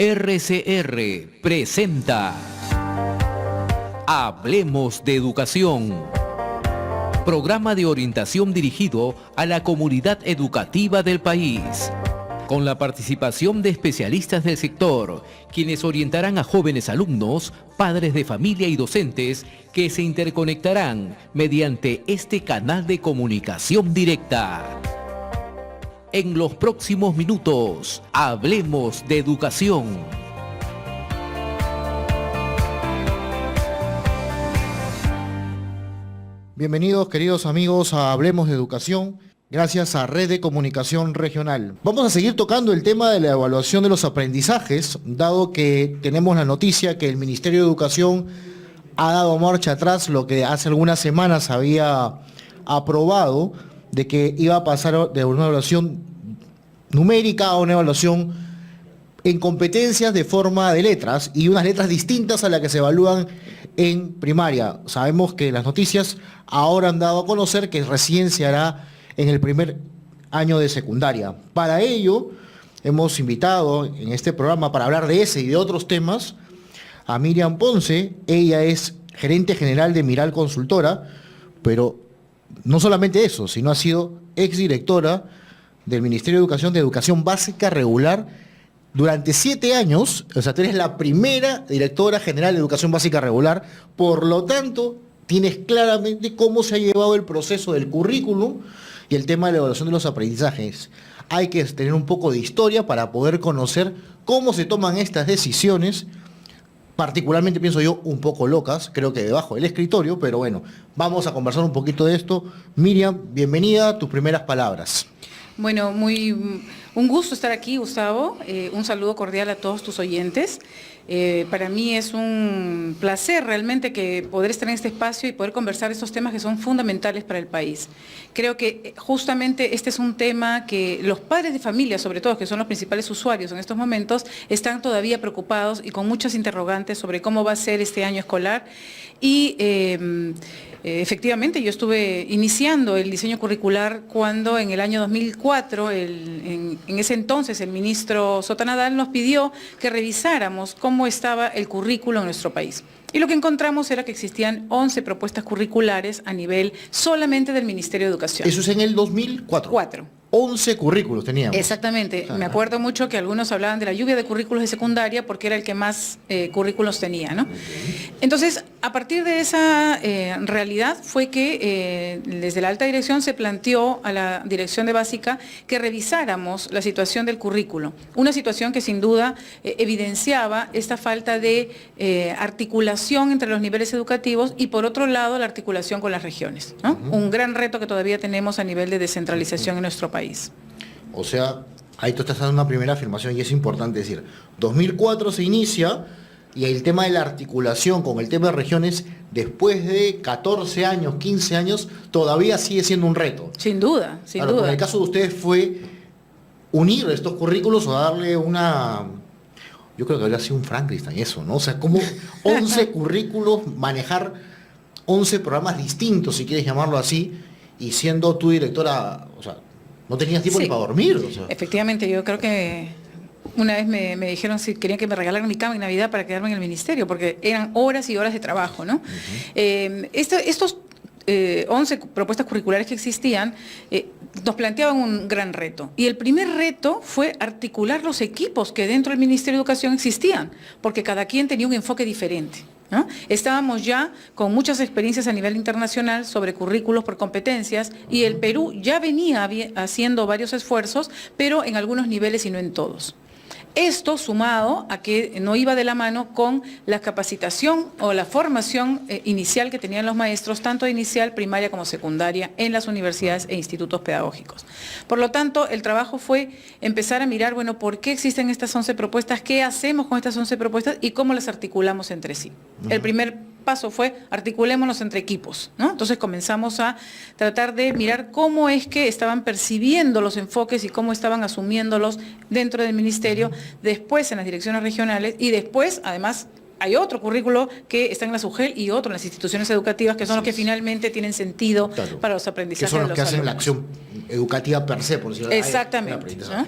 RCR presenta Hablemos de Educación, programa de orientación dirigido a la comunidad educativa del país, con la participación de especialistas del sector, quienes orientarán a jóvenes alumnos, padres de familia y docentes que se interconectarán mediante este canal de comunicación directa. En los próximos minutos, hablemos de educación. Bienvenidos, queridos amigos, a Hablemos de Educación, gracias a Red de Comunicación Regional. Vamos a seguir tocando el tema de la evaluación de los aprendizajes, dado que tenemos la noticia que el Ministerio de Educación ha dado marcha atrás lo que hace algunas semanas había aprobado, de que iba a pasar de una evaluación numérica a una evaluación en competencias de forma de letras y unas letras distintas a las que se evalúan en primaria. Sabemos que las noticias ahora han dado a conocer que recién se hará en el primer año de secundaria. Para ello, hemos invitado en este programa para hablar de ese y de otros temas a Miriam Ponce. Ella es gerente general de Miral Consultora, pero no solamente eso, sino ha sido exdirectora del Ministerio de Educación Básica Regular durante 7 años. O sea, tú eres la primera directora general de Educación Básica Regular, por lo tanto, tienes claramente cómo se ha llevado el proceso del currículum y el tema de la evaluación de los aprendizajes. Hay que tener un poco de historia para poder conocer cómo se toman estas decisiones, particularmente pienso yo un poco locas, creo que debajo del escritorio, pero bueno, vamos a conversar un poquito de esto. Miriam, bienvenida, tus primeras palabras. Bueno, un gusto estar aquí, Gustavo. Un saludo cordial a todos tus oyentes. Para mí es un placer realmente que poder estar en este espacio y poder conversar estos temas que son fundamentales para el país. Creo que justamente este es un tema que los padres de familia, sobre todo, que son los principales usuarios en estos momentos, están todavía preocupados y con muchas interrogantes sobre cómo va a ser este año escolar. Y efectivamente, yo estuve iniciando el diseño curricular cuando en el año 2004, en ese entonces, el ministro Sota Nadal nos pidió que revisáramos cómo estaba el currículo en nuestro país. Y lo que encontramos era que existían 11 propuestas curriculares a nivel solamente del Ministerio de Educación. Eso es en el 2004. 11 currículos teníamos. Exactamente. Me acuerdo mucho que algunos hablaban de la lluvia de currículos de secundaria porque era el que más currículos tenía, ¿no? Entonces, a partir de esa realidad fue que desde la alta dirección se planteó a la dirección de básica que revisáramos la situación del currículo. Una situación que sin duda evidenciaba esta falta de articulación entre los niveles educativos y por otro lado la articulación con las regiones, ¿no? Un gran reto que todavía tenemos a nivel de descentralización en nuestro país. O sea, ahí tú estás dando una primera afirmación y es importante decir, 2004 se inicia y el tema de la articulación con el tema de regiones, después de 14 años, 15 años, todavía sigue siendo un reto. Sin duda, sin duda. En el caso de ustedes fue unir estos currículos o darle una... Yo creo que habría sido un Frankenstein eso, ¿no? O sea, como 11 currículos, manejar 11 programas distintos, si quieres llamarlo así, y siendo tú directora, o sea, no tenías tiempo ni para dormir. O sea. Efectivamente, yo creo que una vez me dijeron si querían que me regalaran mi cama en Navidad para quedarme en el ministerio, porque eran horas y horas de trabajo, ¿no? Estos 11 propuestas curriculares que existían nos planteaban un gran reto. Y el primer reto fue articular los equipos que dentro del Ministerio de Educación existían, porque cada quien tenía un enfoque diferente, ¿no? Estábamos ya con muchas experiencias a nivel internacional sobre currículos por competencias y el Perú ya venía haciendo varios esfuerzos, pero en algunos niveles y no en todos. Esto sumado a que no iba de la mano con la capacitación o la formación inicial que tenían los maestros, tanto de inicial, primaria como secundaria, en las universidades e institutos pedagógicos. Por lo tanto, el trabajo fue empezar a mirar, bueno, ¿por qué existen estas 11 propuestas? ¿Qué hacemos con estas 11 propuestas? Y cómo las articulamos entre sí. El primer paso fue articulémonos entre equipos, ¿no? Entonces comenzamos a tratar de mirar cómo es que estaban percibiendo los enfoques y cómo estaban asumiéndolos dentro del ministerio, después en las direcciones regionales y después, además, hay otro currículo que está en la SUGEL y otro en las instituciones educativas, que son los que finalmente tienen sentido para los aprendizajes de los alumnos. Que son los que hacen la acción educativa per se, por decirlo así. Exactamente. ¿No?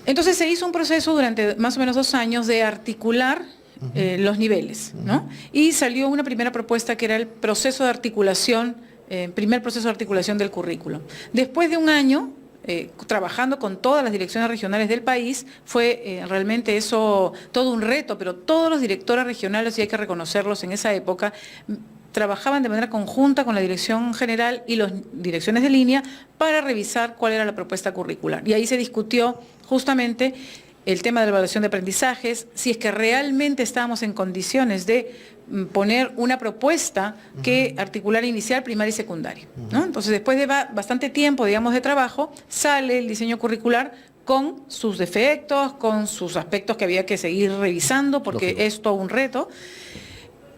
Entonces se hizo un proceso durante más o menos 2 años de articular los niveles, ¿no? Y salió una primera propuesta que era el proceso de articulación, primer proceso de articulación del currículo. Después de un año, trabajando con todas las direcciones regionales del país, fue realmente eso todo un reto, pero todos los directores regionales, y hay que reconocerlos en esa época, trabajaban de manera conjunta con la dirección general y las direcciones de línea para revisar cuál era la propuesta curricular. Y ahí se discutió justamente el tema de la evaluación de aprendizajes, si es que realmente estábamos en condiciones de poner una propuesta que articular inicial, primaria y secundaria, ¿no? Entonces, después de bastante tiempo, digamos, de trabajo, sale el diseño curricular con sus defectos, con sus aspectos que había que seguir revisando, porque es todo un reto.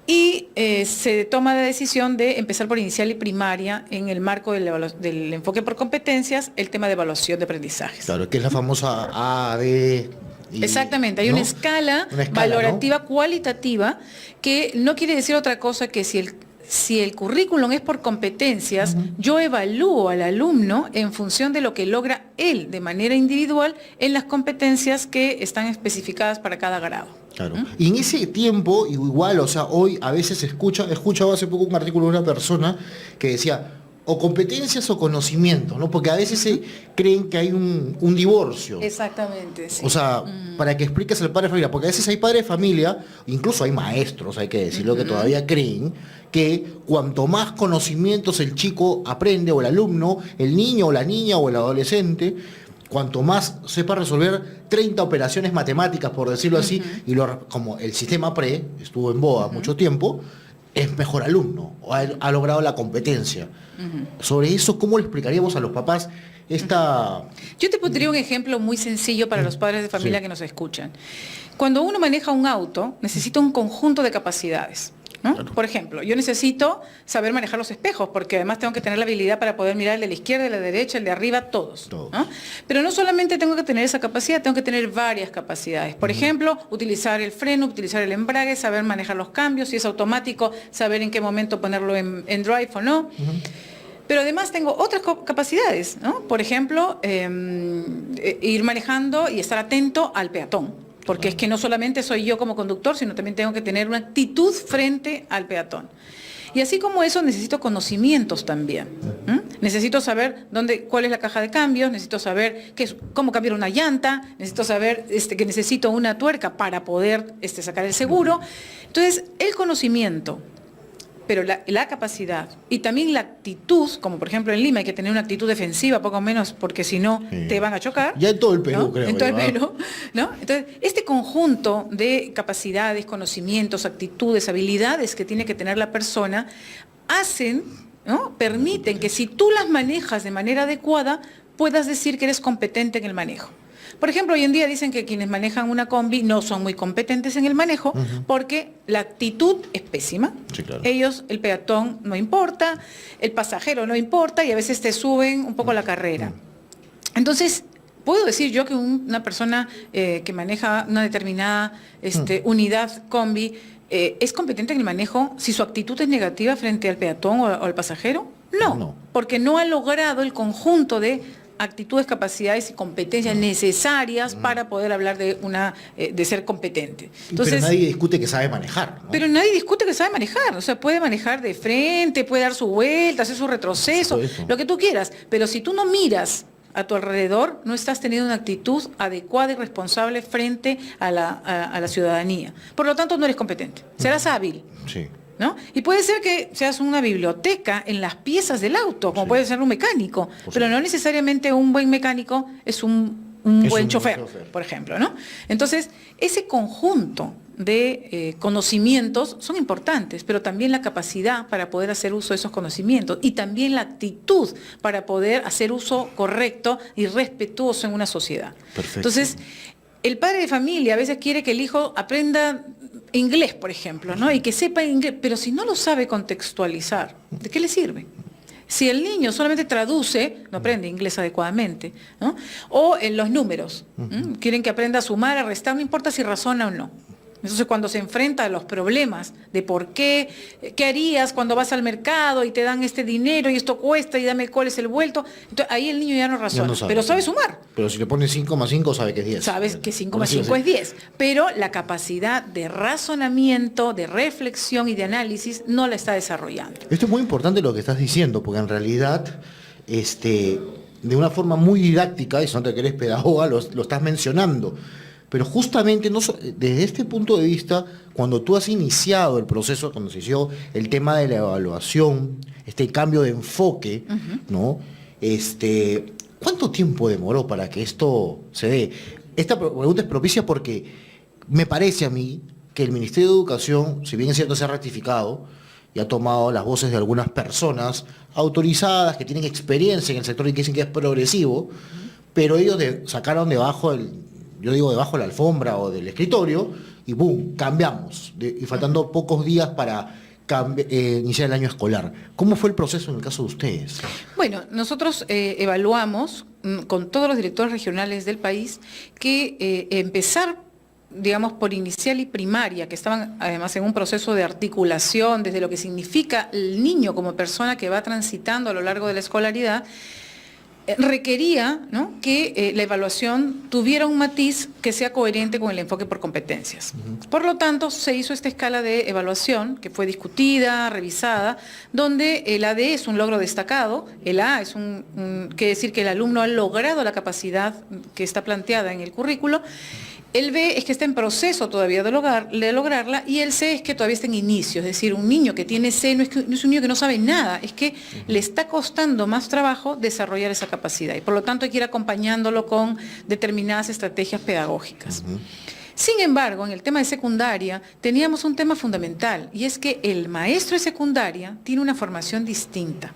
Y se toma la decisión de empezar por inicial y primaria en el marco del enfoque por competencias, el tema de evaluación de aprendizajes. Claro, que es la famosa A, B... Exactamente, hay, ¿no?, una escala valorativa, ¿no?, cualitativa, que no quiere decir otra cosa que si el currículum es por competencias, yo evalúo al alumno en función de lo que logra él de manera individual en las competencias que están especificadas para cada grado. Claro. Y en ese tiempo, igual, o sea, hoy a veces he escuchado hace poco un artículo de una persona que decía, o competencias o conocimiento, ¿no? Porque a veces se creen que hay un divorcio. Exactamente, sí. O sea, para que expliques al padre de familia, porque a veces hay padres de familia, incluso hay maestros, hay que decirlo, que todavía creen que cuanto más conocimientos el chico aprende, o el alumno, el niño o la niña o el adolescente, cuanto más sepa resolver 30 operaciones matemáticas, por decirlo así, y como el sistema PRE estuvo en boga mucho tiempo, es mejor alumno, o ha logrado la competencia. Sobre eso, ¿cómo le explicaríamos a los papás esta...? Yo te pondría un ejemplo muy sencillo para los padres de familia que nos escuchan. Cuando uno maneja un auto, necesita un conjunto de capacidades, ¿no? Claro. Por ejemplo, yo necesito saber manejar los espejos, porque además tengo que tener la habilidad para poder mirar el de la izquierda, el de la derecha, el de arriba, todos. ¿No? Pero no solamente tengo que tener esa capacidad, tengo que tener varias capacidades. Por ejemplo, utilizar el freno, utilizar el embrague, saber manejar los cambios, si es automático, saber en qué momento ponerlo en drive o no. Pero además tengo otras capacidades, ¿no? Por ejemplo, ir manejando y estar atento al peatón. Porque es que no solamente soy yo como conductor, sino también tengo que tener una actitud frente al peatón. Y así como eso, necesito conocimientos también. Necesito saber cuál es la caja de cambios, necesito saber cómo cambiar una llanta, necesito saber que necesito una tuerca para poder sacar el seguro. Entonces, el conocimiento, pero la capacidad y también la actitud, como por ejemplo en Lima hay que tener una actitud defensiva, poco menos, porque si no te van a chocar. Ya en todo el Perú, ¿no? creo. En todo el Perú, ¿no? Entonces, este conjunto de capacidades, conocimientos, actitudes, habilidades que tiene que tener la persona, permiten que si tú las manejas de manera adecuada, puedas decir que eres competente en el manejo. Por ejemplo, hoy en día dicen que quienes manejan una combi no son muy competentes en el manejo porque la actitud es pésima. Sí, claro. Ellos, el peatón no importa, el pasajero no importa y a veces te suben un poco la carrera. Entonces, puedo decir yo que una persona que maneja una determinada unidad combi es competente en el manejo si su actitud es negativa frente al peatón o al pasajero. No, porque no ha logrado el conjunto de actitudes, capacidades y competencias necesarias para poder hablar de ser competente. Entonces, pero nadie discute que sabe manejar, ¿no? Pero nadie discute que sabe manejar. O sea, puede manejar de frente, puede dar su vuelta, hacer su retroceso, lo que tú quieras. Pero si tú no miras a tu alrededor, no estás teniendo una actitud adecuada y responsable frente a la ciudadanía. Por lo tanto, no eres competente. Serás hábil. Sí. ¿No? Y puede ser que seas una biblioteca en las piezas del auto, como puede ser un mecánico, pero no necesariamente un buen mecánico es un buen chofer, por ejemplo, ¿no? Entonces, ese conjunto de conocimientos son importantes, pero también la capacidad para poder hacer uso de esos conocimientos y también la actitud para poder hacer uso correcto y respetuoso en una sociedad. Perfecto. Entonces, el padre de familia a veces quiere que el hijo aprenda inglés, por ejemplo, ¿no? Y que sepa inglés, pero si no lo sabe contextualizar, ¿de qué le sirve? Si el niño solamente traduce, no aprende inglés adecuadamente, ¿no? O en los números, quieren que aprenda a sumar, a restar, no importa si razona o no. Entonces, cuando se enfrenta a los problemas de por qué harías cuando vas al mercado y te dan este dinero y esto cuesta y dame cuál es el vuelto, entonces ahí el niño ya no razona, pero sabe sumar. Pero si le pones 5 más 5 sabe que es 10. Sabes que 5 más 5 es 10, pero la capacidad de razonamiento, de reflexión y de análisis no la está desarrollando. Esto es muy importante lo que estás diciendo, porque en realidad, de una forma muy didáctica, y si no te querés pedagoga, lo estás mencionando. Pero justamente desde este punto de vista, cuando tú has iniciado el proceso, cuando se inició el tema de la evaluación, este cambio de enfoque, ¿no? ¿Cuánto tiempo demoró para que esto se dé? Esta pregunta es propicia porque me parece a mí que el Ministerio de Educación, si bien es cierto se ha ratificado y ha tomado las voces de algunas personas autorizadas que tienen experiencia en el sector y que dicen que es progresivo, pero ellos sacaron debajo de la alfombra o del escritorio y ¡boom!, cambiamos. Y faltando pocos días para iniciar el año escolar. ¿Cómo fue el proceso en el caso de ustedes? Bueno, nosotros evaluamos con todos los directores regionales del país que empezar, digamos, por inicial y primaria, que estaban además en un proceso de articulación desde lo que significa el niño como persona que va transitando a lo largo de la escolaridad, requería, ¿no?, que la evaluación tuviera un matiz que sea coherente con el enfoque por competencias. Por lo tanto, se hizo esta escala de evaluación que fue discutida, revisada, donde el AD es un logro destacado, el A es quiere decir que el alumno ha logrado la capacidad que está planteada en el currículo. El B es que está en proceso todavía de lograrla, y el C es que todavía está en inicio. Es decir, un niño que tiene C no es un niño que no sabe nada, es que le está costando más trabajo desarrollar esa capacidad, y por lo tanto hay que ir acompañándolo con determinadas estrategias pedagógicas. Sin embargo, en el tema de secundaria teníamos un tema fundamental, y es que el maestro de secundaria tiene una formación distinta,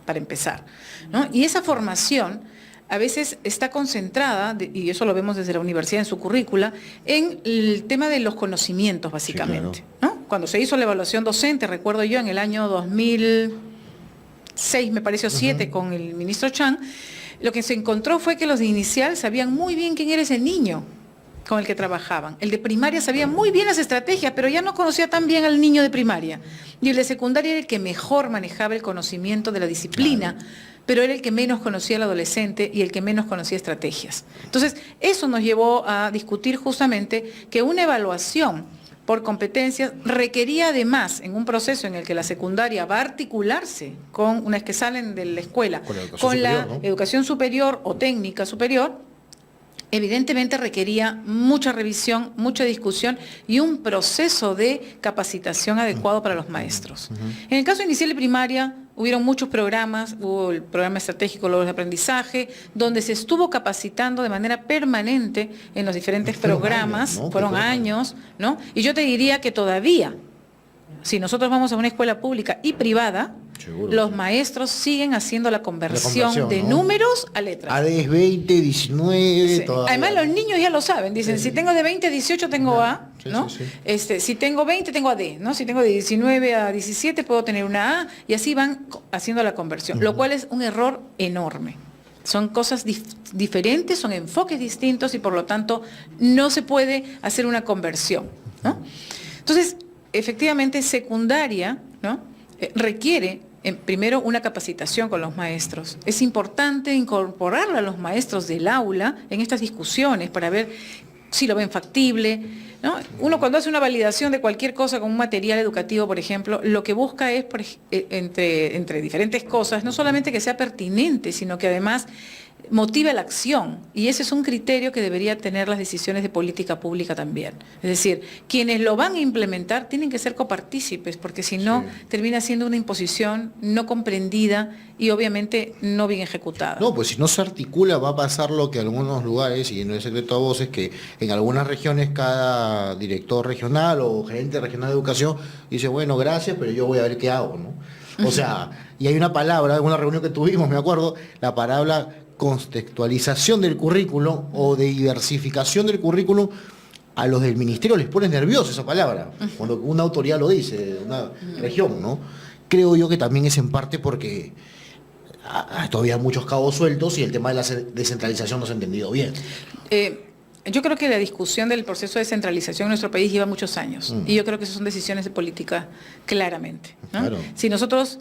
para empezar, ¿no? Y esa formación a veces está concentrada, y eso lo vemos desde la universidad en su currícula, en el tema de los conocimientos, básicamente. Sí, claro, ¿no? Cuando se hizo la evaluación docente, recuerdo yo, en el año 2006, me pareció, 7, con el ministro Chan, lo que se encontró fue que los de inicial sabían muy bien quién era ese niño con el que trabajaban. El de primaria sabía muy bien las estrategias, pero ya no conocía tan bien al niño de primaria. Y el de secundaria era el que mejor manejaba el conocimiento de la disciplina, claro, pero era el que menos conocía al adolescente y el que menos conocía estrategias. Entonces, eso nos llevó a discutir justamente que una evaluación por competencias requería además, en un proceso en el que la secundaria va a articularse con, una vez que salen de la escuela, con la educación superior o técnica superior, evidentemente requería mucha revisión, mucha discusión y un proceso de capacitación adecuado para los maestros. En el caso inicial y primaria, hubieron muchos programas, hubo el programa estratégico Logros de Aprendizaje, donde se estuvo capacitando de manera permanente en los diferentes programas, fueron años, ¿no? Y yo te diría que todavía, si nosotros vamos a una escuela pública y privada, seguro, los maestros siguen haciendo la conversión de, ¿no?, números a letras. AD es 20, 19, sí. Además los niños ya lo saben, dicen, si tengo de 20 a 18 tengo A, ¿no? Si tengo 20 tengo AD, ¿no? Si tengo de 19 a 17 puedo tener una A, y así van haciendo la conversión, lo cual es un error enorme. Son cosas diferentes, son enfoques distintos, y por lo tanto no se puede hacer una conversión, ¿no? Entonces, efectivamente, secundaria, ¿no?, requiere primero una capacitación con los maestros. Es importante incorporar a los maestros del aula en estas discusiones para ver si lo ven factible, ¿no? Uno, cuando hace una validación de cualquier cosa con un material educativo, por ejemplo, lo que busca es, entre diferentes cosas, no solamente que sea pertinente, sino que además motiva la acción, y ese es un criterio que debería tener las decisiones de política pública también. Es decir, quienes lo van a implementar tienen que ser copartícipes, porque si no, termina siendo una imposición no comprendida y obviamente no bien ejecutada. No, pues si no se articula va a pasar lo que en algunos lugares, y no es secreto a voces, que en algunas regiones cada director regional o gerente regional de educación dice, bueno, gracias, pero yo voy a ver qué hago, ¿no? O sea, y hay una palabra, en una reunión que tuvimos, me acuerdo, la palabra contextualización del currículum o de diversificación del currículum. A los del ministerio les pone nervioso esa palabra, cuando una autoridad lo dice, de una región, ¿no? Creo yo que también es en parte porque todavía hay muchos cabos sueltos y el tema de la descentralización no se ha entendido bien. Yo creo que la discusión del proceso de descentralización en nuestro país lleva muchos años y yo creo que esas son decisiones de política claramente, ¿no? Claro. Si nosotros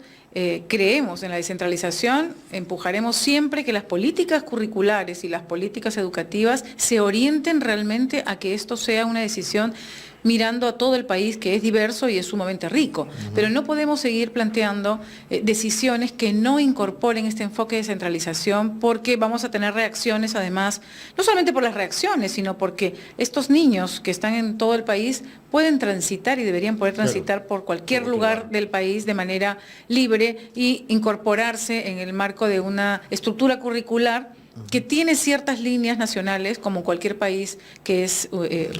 creemos en la descentralización, empujaremos siempre que las políticas curriculares y las políticas educativas se orienten realmente a que esto sea una decisión mirando a todo el país, que es diverso y es sumamente rico. Pero no podemos seguir planteando decisiones que no incorporen este enfoque de descentralización, porque vamos a tener reacciones, además, no solamente por las reacciones, sino porque estos niños que están en todo el país pueden transitar y deberían poder transitar por cualquier lugar del país de manera libre y incorporarse en el marco de una estructura curricular que tiene ciertas líneas nacionales, como cualquier país que es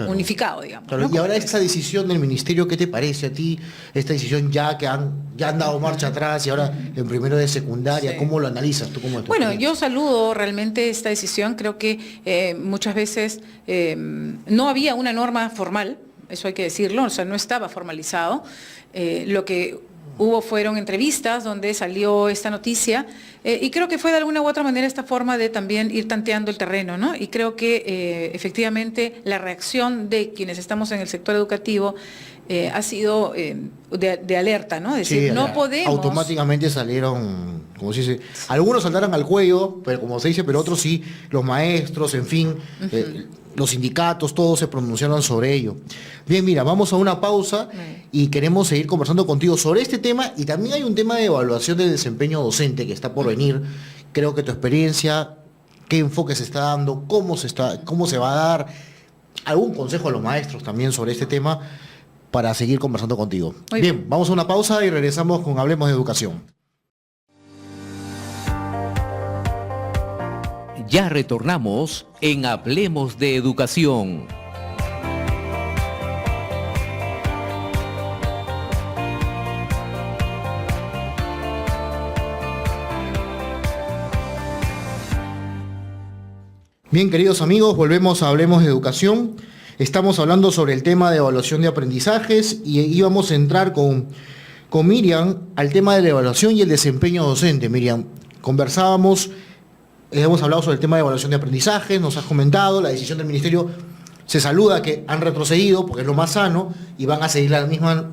unificado, digamos. Claro, ¿no? y ahora esta decisión del ministerio, ¿qué te parece a ti? Esta decisión ya han dado marcha atrás y ahora en primero de secundaria, Sí. ¿cómo lo analizas tú? ¿Cómo es tu Bueno, experiencia? yo saludo realmente esta decisión. Creo que muchas veces no había una norma formal, eso hay que decirlo, o sea, no estaba formalizado. Lo que hubo fueron entrevistas donde salió esta noticia y creo que fue de alguna u otra manera esta forma de también ir tanteando el terreno, ¿no? Y creo que efectivamente la reacción de quienes estamos en el sector educativo ha sido de alerta, ¿no? Es decir, Sí, no podemos... automáticamente salieron, como se dice, algunos saltaron al cuello, pero como se dice, pero otros sí, los maestros, en fin, los sindicatos, todos se pronunciaron sobre ello. Bien, mira, vamos a una pausa y queremos seguir conversando contigo sobre este tema, y también hay un tema de evaluación de desempeño docente que está por venir. Creo que tu experiencia, qué enfoque se está dando, cómo se va a dar, algún consejo a los maestros también sobre este tema, para seguir conversando contigo. Muy Bien, vamos a una pausa y regresamos con Hablemos de Educación. Ya retornamos en Hablemos de Educación. Bien, queridos amigos, volvemos a Hablemos de Educación. Estamos hablando sobre el tema de evaluación de aprendizajes y íbamos a entrar con Miriam al tema de la evaluación y el desempeño docente. Miriam, conversábamos, hemos hablado sobre el tema de evaluación de aprendizajes, nos has comentado, la decisión del ministerio se saluda, que han retrocedido porque es lo más sano y van a seguir la misma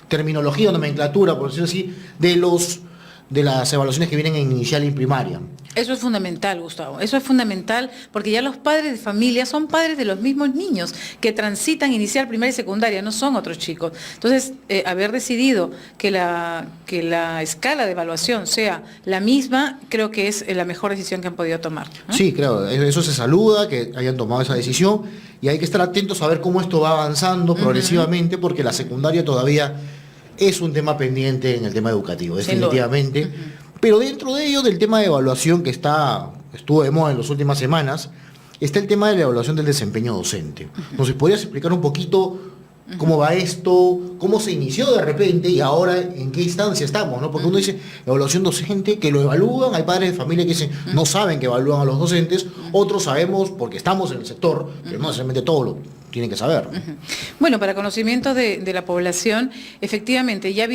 terminología o nomenclatura, por decirlo así, de las evaluaciones que vienen en inicial y primaria. Eso es fundamental, Gustavo. Eso es fundamental porque ya los padres de familia son padres de los mismos niños que transitan inicial, primaria y secundaria, no son otros chicos. Entonces, haber decidido que la escala de evaluación sea la misma, creo que es la mejor decisión que han podido tomar, ¿no? Sí, claro, eso se saluda, que hayan tomado esa decisión, y hay que estar atentos a ver cómo esto va avanzando progresivamente, porque la secundaria todavía es un tema pendiente en el tema educativo, definitivamente. Pero dentro de ello, del tema de evaluación que estuvo de moda en las últimas semanas, está el tema de la evaluación del desempeño docente. Entonces, ¿podrías explicar un poquito cómo va esto, cómo se inició de repente y ahora en qué instancia estamos, ¿no? Porque uno dice evaluación docente, que lo evalúan, hay padres de familia que dicen no saben que evalúan a los docentes, otros sabemos porque estamos en el sector, pero no necesariamente todos lo tienen que saber, ¿no? Bueno, para conocimiento de la población, efectivamente, ya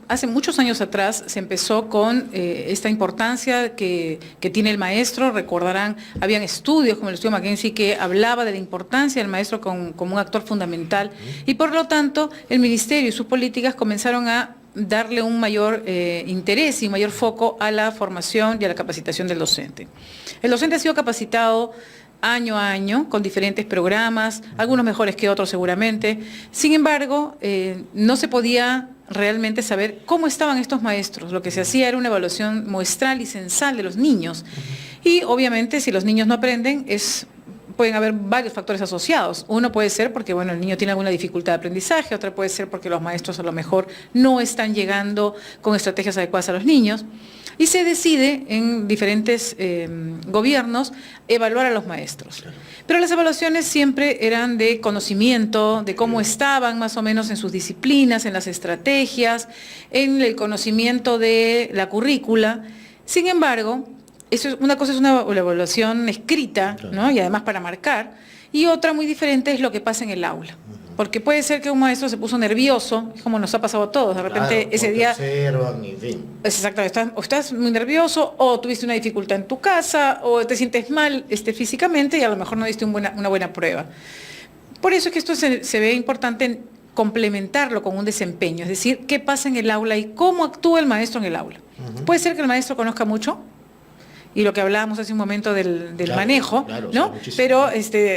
hace muchos años atrás se empezó con esta importancia que tiene el maestro. Recordarán, habían estudios como el estudio McKinsey que hablaba de la importancia del maestro como un actor fundamental y por lo tanto el ministerio y sus políticas comenzaron a darle un mayor interés y un mayor foco a la formación y a la capacitación del docente. El docente ha sido capacitado año a año, con diferentes programas, algunos mejores que otros seguramente. Sin embargo, no se podía realmente saber cómo estaban estos maestros. Lo que se hacía era una evaluación muestral y censal de los niños. Y obviamente, si los niños no aprenden, pueden haber varios factores asociados. Uno puede ser porque el niño tiene alguna dificultad de aprendizaje, otra puede ser porque los maestros a lo mejor no están llegando con estrategias adecuadas a los niños. Y se decide en diferentes gobiernos evaluar a los maestros. Pero las evaluaciones siempre eran de conocimiento, de cómo estaban más o menos en sus disciplinas, en las estrategias, en el conocimiento de la currícula. Sin embargo, una cosa es una evaluación escrita, ¿no? Y además para marcar, y otra muy diferente es lo que pasa en el aula. Porque puede ser que un maestro se puso nervioso, es como nos ha pasado a todos, de repente Claro, ese o te día... observan, en fin. Es exacto, estás muy nervioso o tuviste una dificultad en tu casa o te sientes mal físicamente y a lo mejor no diste una buena prueba. Por eso es que esto se ve importante complementarlo con un desempeño, es decir, qué pasa en el aula y cómo actúa el maestro en el aula. Puede ser que el maestro conozca mucho, y lo que hablábamos hace un momento del Claro, manejo, claro, ¿no? sí, muchísimo. Pero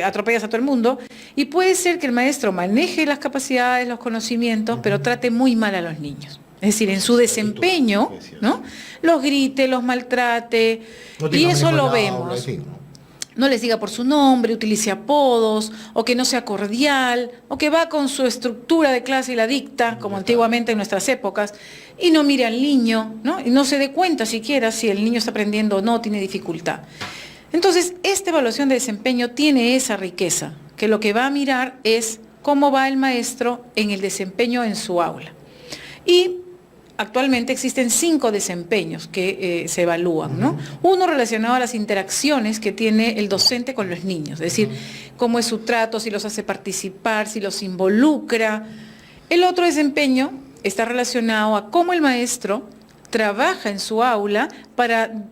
atropellas a todo el mundo. Y puede ser que el maestro maneje las capacidades, los conocimientos, pero trate muy mal a los niños. Es decir, en su desempeño, ¿no? Los grite, los maltrate, No y tenga eso manejo lo en el aula, vemos. en fin, ¿no? No les diga por su nombre, utilice apodos, o que no sea cordial, o que va con su estructura de clase y la dicta, como antiguamente en nuestras épocas, y no mire al niño, ¿no? Y no se dé cuenta siquiera si el niño está aprendiendo o no, tiene dificultad. Entonces, esta evaluación de desempeño tiene esa riqueza, que lo que va a mirar es cómo va el maestro en el desempeño en su aula. Y actualmente existen 5 desempeños que se evalúan, ¿no? Uno relacionado a las interacciones que tiene el docente con los niños, es decir, cómo es su trato, si los hace participar, si los involucra. El otro desempeño está relacionado a cómo el maestro trabaja en su aula para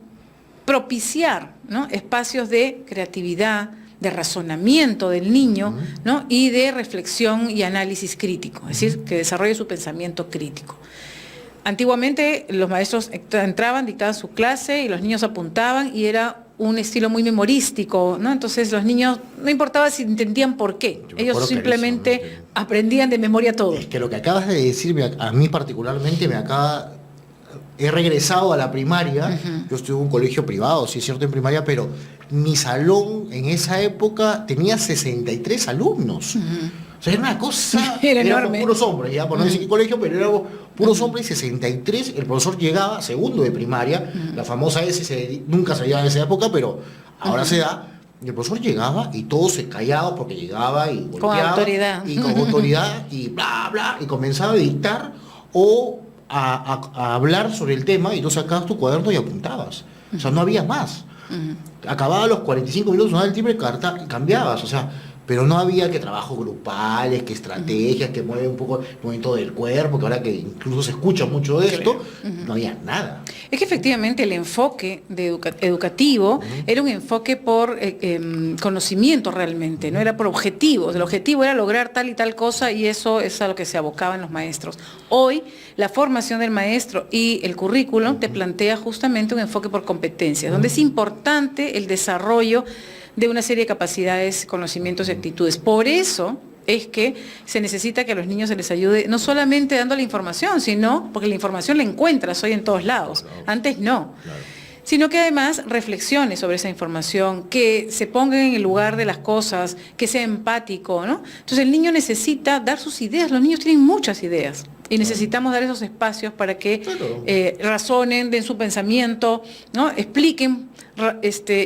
propiciar, ¿no?, espacios de creatividad, de razonamiento del niño, ¿no?, y de reflexión y análisis crítico, es decir, que desarrolle su pensamiento crítico. Antiguamente los maestros entraban, dictaban su clase y los niños apuntaban y era un estilo muy memorístico, ¿no? Entonces los niños, no importaba si entendían por qué, ellos simplemente aprendían de memoria todo. Es que lo que acabas de decirme, a mí particularmente he regresado a la primaria, yo estuve en un colegio privado, sí es cierto, en primaria, pero mi salón en esa época tenía 63 alumnos. O sea, era una cosa, Era éramos enorme. puros hombres, ya por no decir qué colegio, pero éramos puros hombres, 63, el profesor llegaba, segundo de primaria, la famosa nunca se veía en esa época, pero ahora se da, y el profesor llegaba y todos se callados porque llegaba y golpeaba. Con autoridad. Y con autoridad, y bla, bla, y comenzaba a dictar o a hablar sobre el tema, y tú sacabas tu cuaderno y apuntabas. O sea, no había más. Acababa los 45 minutos, sonaba el timbre y cambiabas, o sea, pero no había que trabajos grupales, que estrategias, que mueve un poco el movimiento del cuerpo, que ahora que incluso se escucha mucho de esto, no había nada. Es que efectivamente el enfoque educativo era un enfoque por conocimiento realmente, no era por objetivos. El objetivo era lograr tal y tal cosa y eso es a lo que se abocaban los maestros. Hoy la formación del maestro y el currículum te plantea justamente un enfoque por competencias, donde es importante el desarrollo de una serie de capacidades, conocimientos y actitudes. Por eso es que se necesita que a los niños se les ayude, no solamente dando la información, sino, porque la información la encuentras hoy en todos lados, antes no, sino que además reflexione sobre esa información, que se ponga en el lugar de las cosas, que sea empático, ¿no? Entonces el niño necesita dar sus ideas, los niños tienen muchas ideas. Y necesitamos dar esos espacios para que razonen, den su pensamiento, ¿no?, expliquen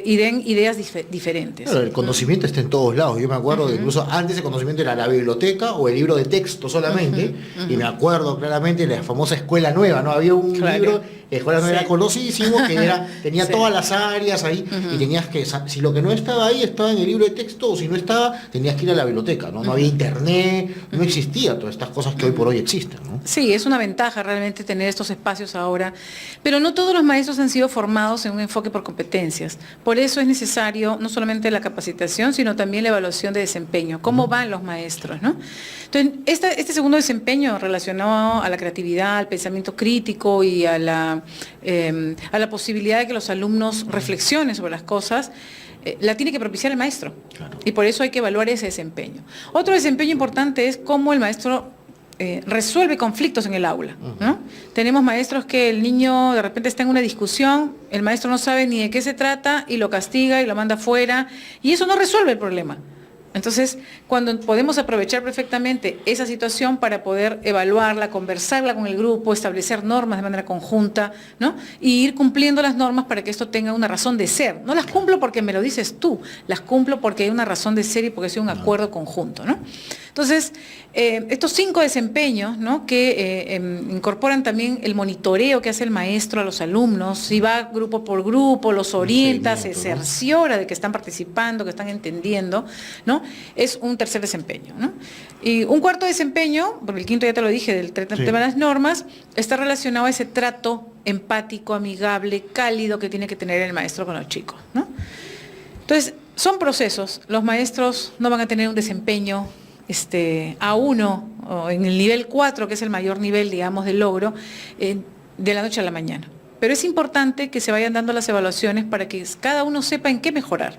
y den ideas diferentes. Claro, el conocimiento está en todos lados. Yo me acuerdo de incluso antes el conocimiento era la biblioteca o el libro de texto solamente, y me acuerdo claramente de la famosa Escuela Nueva, ¿no? Había un libro, Escuela Nueva era conocidísimo, que tenía todas las áreas ahí, y tenías que, si lo que no estaba ahí estaba en el libro de texto, o si no estaba, tenías que ir a la biblioteca, ¿no? No había internet, no existía todas estas cosas que hoy por hoy existen, ¿no? Sí, es una ventaja realmente tener estos espacios ahora, pero no todos los maestros han sido formados en un enfoque por competencias. Por eso es necesario no solamente la capacitación, sino también la evaluación de desempeño, cómo van los maestros, ¿no? Entonces, este segundo desempeño relacionado a la creatividad, al pensamiento crítico y a la posibilidad de que los alumnos reflexionen sobre las cosas, la tiene que propiciar el maestro. Claro. Y por eso hay que evaluar ese desempeño. Otro desempeño importante es cómo el maestro resuelve conflictos en el aula, ¿no? Tenemos maestros que el niño de repente está en una discusión, el maestro no sabe ni de qué se trata y lo castiga y lo manda afuera, y eso no resuelve el problema. Entonces, cuando podemos aprovechar perfectamente esa situación para poder evaluarla, conversarla con el grupo, establecer normas de manera conjunta, ¿no?, y ir cumpliendo las normas para que esto tenga una razón de ser. No las cumplo porque me lo dices tú, las cumplo porque hay una razón de ser y porque es un acuerdo conjunto, ¿no? Entonces, estos 5 desempeños, ¿no?, que incorporan también el monitoreo que hace el maestro a los alumnos, si va grupo por grupo, los orienta, se cerciora de que están participando, que están entendiendo, ¿no?, es un tercer desempeño, ¿no? Y un cuarto desempeño, porque el quinto ya te lo dije, del tema de las normas, está relacionado a ese trato empático, amigable, cálido que tiene que tener el maestro con los chicos, ¿no? Entonces, son procesos. Los maestros no van a tener un desempeño A1 o en el nivel 4, que es el mayor nivel, digamos, de logro, de la noche a la mañana. Pero es importante que se vayan dando las evaluaciones para que cada uno sepa en qué mejorar.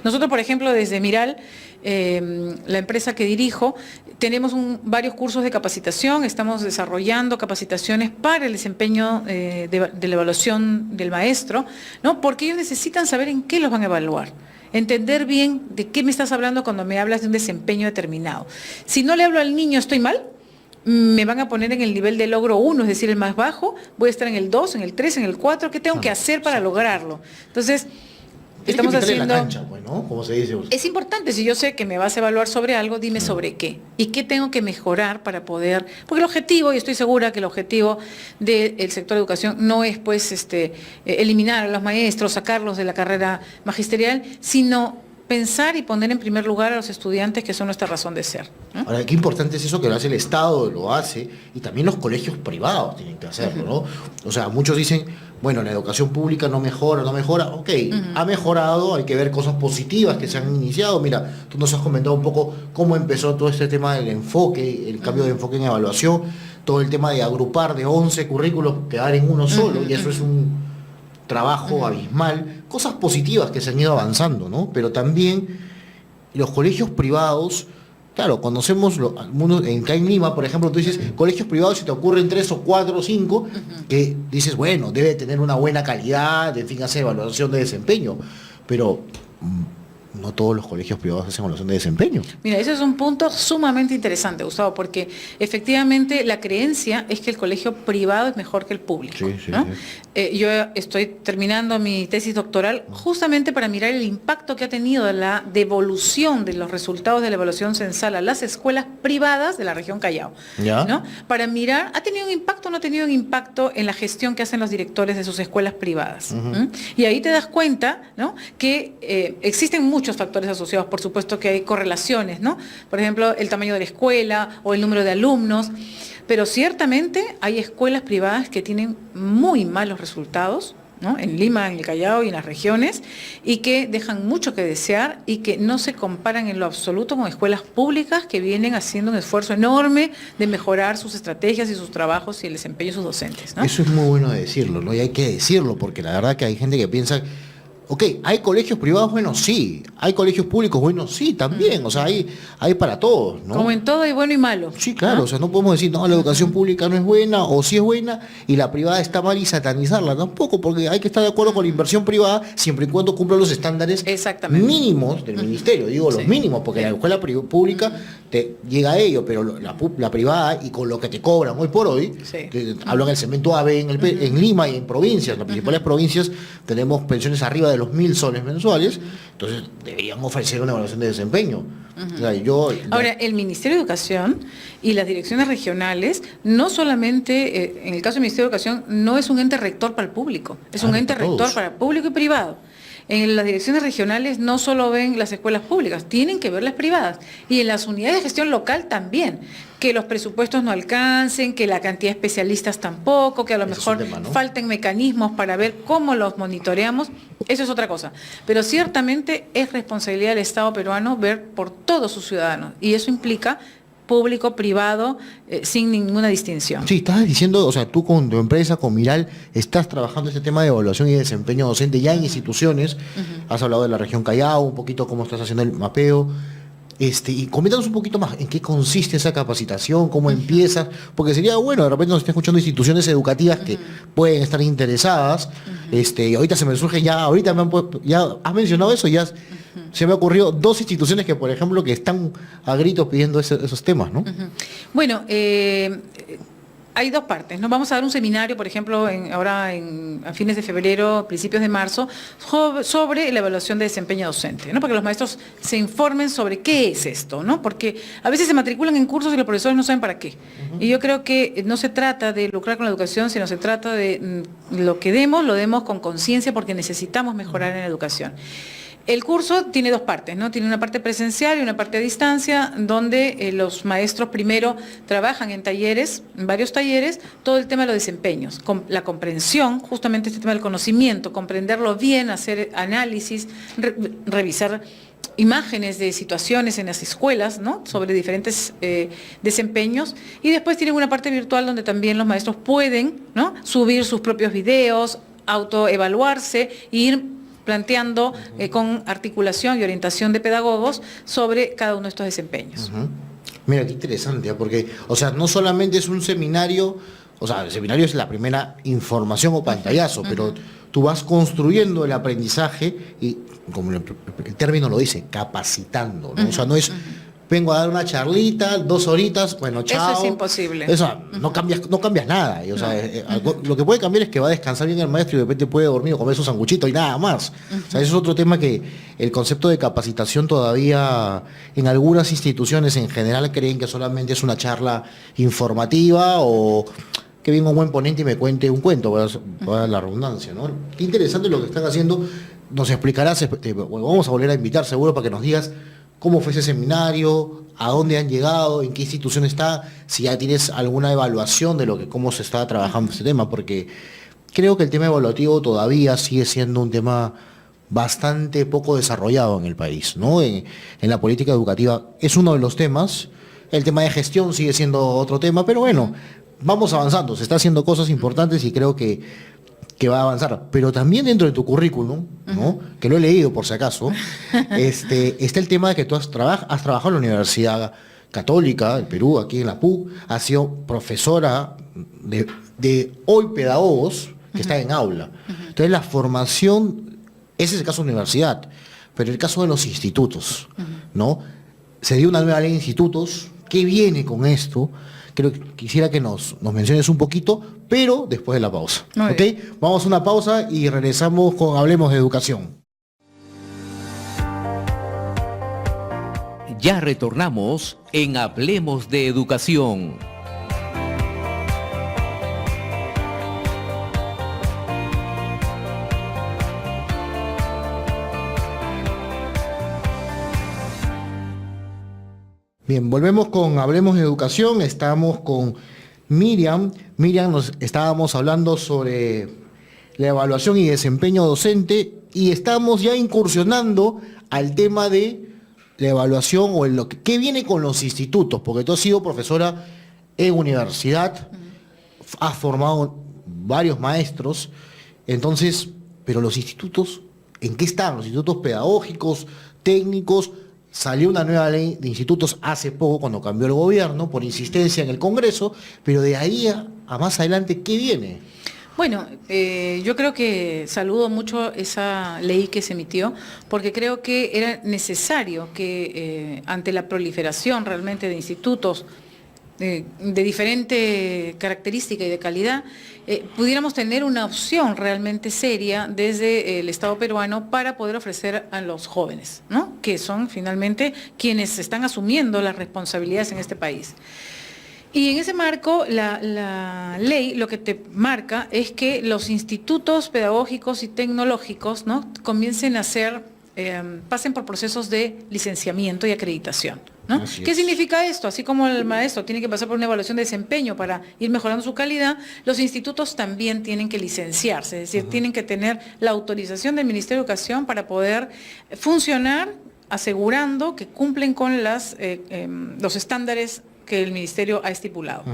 Nosotros, por ejemplo, desde Miral, la empresa que dirijo, tenemos varios cursos de capacitación, estamos desarrollando capacitaciones para el desempeño de la evaluación del maestro, ¿no?, porque ellos necesitan saber en qué los van a evaluar. Entender bien de qué me estás hablando cuando me hablas de un desempeño determinado. Si no le hablo al niño, ¿estoy mal? Me van a poner en el nivel de logro 1, es decir, el más bajo, voy a estar en el 2, en el 3, en el 4, ¿qué tengo que hacer para lograrlo? Entonces, estamos haciendo... la cancha, pues, ¿no? Como se dice. Es importante, si yo sé que me vas a evaluar sobre algo, dime sobre qué. Y qué tengo que mejorar para poder... Porque el objetivo, y estoy segura que el objetivo del sector de educación no es, pues, eliminar a los maestros, sacarlos de la carrera magisterial, sino pensar y poner en primer lugar a los estudiantes, que son nuestra razón de ser, ¿no? Ahora, qué importante es eso que lo hace el Estado, lo hace, y también los colegios privados tienen que hacerlo, ¿no? O sea, muchos dicen, bueno, la educación pública no mejora, ok, ha mejorado, hay que ver cosas positivas que se han iniciado. Mira, tú nos has comentado un poco cómo empezó todo este tema del enfoque, el cambio de enfoque en evaluación, todo el tema de agrupar de 11 currículos, quedar en uno solo, y eso es un trabajo abismal, cosas positivas que se han ido avanzando, ¿no? Pero también los colegios privados, claro, conocemos acá en Lima, por ejemplo, tú dices colegios privados y te ocurren 3 o 4 o 5, que dices, bueno, debe tener una buena calidad, en fin, hace evaluación de desempeño, pero no todos los colegios privados hacen evaluación de desempeño. Mira, ese es un punto sumamente interesante, Gustavo, porque efectivamente la creencia es que el colegio privado es mejor que el público, ¿no? Yo estoy terminando mi tesis doctoral justamente para mirar el impacto que ha tenido la devolución de los resultados de la evaluación censal a las escuelas privadas de la región Callao, ¿no? Para mirar, ¿ha tenido un impacto o no ha tenido un impacto en la gestión que hacen los directores de sus escuelas privadas? Y ahí te das cuenta, ¿no?, que existen muchos factores asociados, por supuesto que hay correlaciones, ¿no? Por ejemplo, el tamaño de la escuela o el número de alumnos, pero ciertamente hay escuelas privadas que tienen muy malos resultados, ¿no?, en Lima, en el Callao y en las regiones, y que dejan mucho que desear y que no se comparan en lo absoluto con escuelas públicas que vienen haciendo un esfuerzo enorme de mejorar sus estrategias y sus trabajos y el desempeño de sus docentes, ¿no? Eso es muy bueno decirlo, ¿no? Y hay que decirlo, porque la verdad que hay gente que piensa, ok, ¿hay colegios privados? Bueno, sí. ¿Hay colegios públicos? Bueno, sí, también. O sea, hay para todos, ¿no? Como en todo hay bueno y malo. Sí, claro. O sea, no podemos decir, no, la educación pública no es buena, o sí es buena, y la privada está mal, y satanizarla. Tampoco, porque hay que estar de acuerdo con la inversión privada, siempre y cuando cumpla los estándares mínimos del ministerio. Digo, los mínimos, porque la escuela pública te llega a ello, pero la privada, y con lo que te cobran hoy por hoy, hablan del cemento AVE en Lima y en provincias, las principales provincias, tenemos pensiones arriba de los 1.000 soles mensuales, entonces deberíamos ofrecer una evaluación de desempeño. O sea, ahora, el Ministerio de Educación y las direcciones regionales, no solamente, en el caso del Ministerio de Educación, no es un ente rector para el público, es un ente rector para público y privado. En las direcciones regionales no solo ven las escuelas públicas, tienen que ver las privadas. Y en las unidades de gestión local también, que los presupuestos no alcancen, que la cantidad de especialistas tampoco, que a lo mejor falten mecanismos para ver cómo los monitoreamos, eso es otra cosa. Pero ciertamente es responsabilidad del Estado peruano ver por todos sus ciudadanos, y eso implica público, privado, sin ninguna distinción. Sí, estabas diciendo, o sea, tú con tu empresa, con Miral, estás trabajando este tema de evaluación y desempeño docente ya en instituciones. Has hablado de la región Callao, un poquito cómo estás haciendo el mapeo. Y coméntanos un poquito más en qué consiste esa capacitación, cómo empiezas, porque sería bueno, de repente nos están escuchando instituciones educativas que pueden estar interesadas, y ahorita se me surge ya has mencionado eso, ya se me ocurrió 2 instituciones que, por ejemplo, que están a gritos pidiendo esos temas, ¿no? Bueno, hay dos partes, ¿no? Vamos a dar un seminario, por ejemplo, a fines de febrero, principios de marzo, sobre la evaluación de desempeño docente, ¿no? Para que los maestros se informen sobre qué es esto, ¿no? Porque a veces se matriculan en cursos y los profesores no saben para qué. Y yo creo que no se trata de lucrar con la educación, sino se trata de lo que demos, lo demos con conciencia porque necesitamos mejorar en la educación. El curso tiene dos partes, ¿no? Tiene una parte presencial y una parte a distancia, donde los maestros primero trabajan en talleres, en varios talleres, todo el tema de los desempeños, la comprensión, justamente este tema del conocimiento, comprenderlo bien, hacer análisis, revisar imágenes de situaciones en las escuelas, ¿no? Sobre diferentes desempeños, y después tienen una parte virtual donde también los maestros pueden, ¿no? Subir sus propios videos, autoevaluarse e ir planteando con articulación y orientación de pedagogos sobre cada uno de estos desempeños. Mira, qué interesante, porque, o sea, no solamente es un seminario, o sea, el seminario es la primera información o pantallazo, pero tú vas construyendo el aprendizaje y, como el término lo dice, capacitando, ¿no? O sea, no es, vengo a dar una charlita, 2 horitas, bueno, chao. Eso es imposible. Eso, no cambias nada. Y, o sea, lo que puede cambiar es que va a descansar bien el maestro y de repente puede dormir o comer su sanguchito y nada más. O sea, eso es otro tema que el concepto de capacitación todavía en algunas instituciones en general creen que solamente es una charla informativa o que venga un buen ponente y me cuente un cuento, va a dar la redundancia, ¿no? Qué interesante lo que están haciendo. Nos explicarás, vamos a volver a invitar seguro para que nos digas cómo fue ese seminario, a dónde han llegado, en qué institución está, si ya tienes alguna evaluación de cómo se está trabajando este tema, porque creo que el tema evaluativo todavía sigue siendo un tema bastante poco desarrollado en el país, ¿no? En la política educativa es uno de los temas, el tema de gestión sigue siendo otro tema, pero bueno, vamos avanzando, se está haciendo cosas importantes y creo que va a avanzar, pero también dentro de tu currículum, ¿no? Que lo he leído por si acaso, está el tema de que tú has trabajado en la Universidad Católica del Perú, aquí en la PUC, has sido profesora de hoy pedagogos que están en aula. Entonces la formación, ese es el caso de la universidad, pero el caso de los institutos, ¿no? Se dio una nueva ley de institutos, ¿qué viene con esto? Creo que quisiera que nos menciones un poquito, pero después de la pausa. ¿Ok? Vamos a una pausa y regresamos con Hablemos de Educación. Ya retornamos en Hablemos de Educación. Bien, volvemos con Hablemos de Educación. Estamos con Miriam. Miriam, estábamos hablando sobre la evaluación y desempeño docente y estamos ya incursionando al tema de la evaluación o en qué viene con los institutos, porque tú has sido profesora en universidad, has formado varios maestros, entonces, pero los institutos, ¿en qué están? Los institutos pedagógicos, técnicos. Salió una nueva ley de institutos hace poco cuando cambió el gobierno por insistencia en el Congreso, pero de ahí a más adelante, ¿qué viene? Bueno, yo creo que saludo mucho esa ley que se emitió, porque creo que era necesario que ante la proliferación realmente de institutos de diferente característica y de calidad, pudiéramos tener una opción realmente seria desde el Estado peruano para poder ofrecer a los jóvenes, ¿no? Que son finalmente quienes están asumiendo las responsabilidades en este país. Y en ese marco, la ley lo que te marca es que los institutos pedagógicos y tecnológicos, ¿no? comiencen a pasen por procesos de licenciamiento y acreditación, ¿no? ¿Qué significa esto? Así como el maestro tiene que pasar por una evaluación de desempeño para ir mejorando su calidad, los institutos también tienen que licenciarse, es decir, tienen que tener la autorización del Ministerio de Educación para poder funcionar asegurando que cumplen con los estándares que el Ministerio ha estipulado.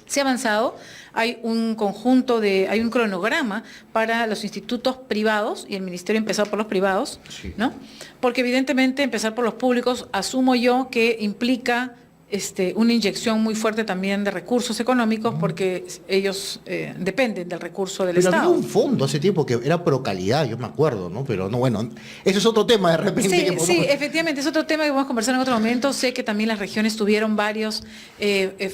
Se ha avanzado, hay un cronograma para los institutos privados, y el Ministerio ha empezado por los privados, ¿no? Porque evidentemente empezar por los públicos, asumo yo, que implica una inyección muy fuerte también de recursos económicos porque ellos dependen del recurso del Pero Estado. había un fondo hace tiempo que era pro calidad, yo me acuerdo, ¿no? Pero no, bueno, eso es otro tema de repente. Sí, que podemos... sí, efectivamente, es otro tema que vamos a conversar en otro momento. Sé que también las regiones tuvieron varios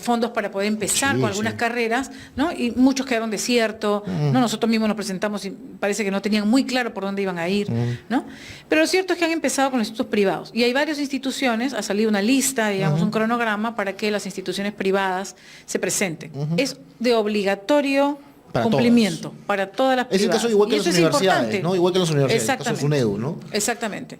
fondos para poder empezar Sí, con algunas sí. carreras, ¿no? Y muchos quedaron desiertos, ¿no? Nosotros mismos nos presentamos y parece que no tenían muy claro por dónde iban a ir, ¿no? Pero lo cierto es que han empezado con los institutos privados. Y hay varias instituciones, ha salido una lista, digamos, un cronograma para que las instituciones privadas se presenten. Es de obligatorio Para cumplimiento todas. para todas las Es el privadas. caso igual que Y las eso es universidades, importante. ¿no? Igual que las universidades, el caso de Exactamente. SUNEDU, ¿no? Exactamente.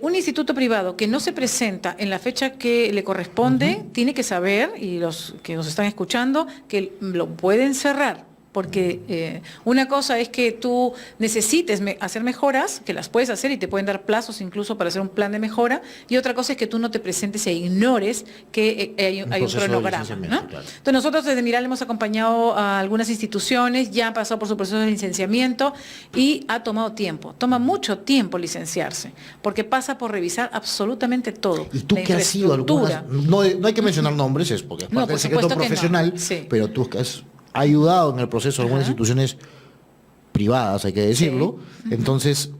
Un instituto privado que no se presenta en la fecha que le corresponde, tiene que saber, y los que nos están escuchando, que lo pueden cerrar. Porque una cosa es que tú necesites hacer mejoras, que las puedes hacer y te pueden dar plazos incluso para hacer un plan de mejora, y otra cosa es que tú no te presentes e ignores que hay un proceso de cronograma, licenciamiento, ¿no? claro. Entonces nosotros desde Miral hemos acompañado a algunas instituciones, ya han pasado por su proceso de licenciamiento y ha tomado tiempo. Toma mucho tiempo licenciarse, porque pasa por revisar absolutamente todo. ¿Y tú la qué has sido infraestructura. algunas? No hay que mencionar nombres, es porque es No, parte por del secreto supuesto que no. profesional, Sí. pero tú que has ayudado en el proceso de algunas Ajá. instituciones privadas, hay que decirlo. Entonces,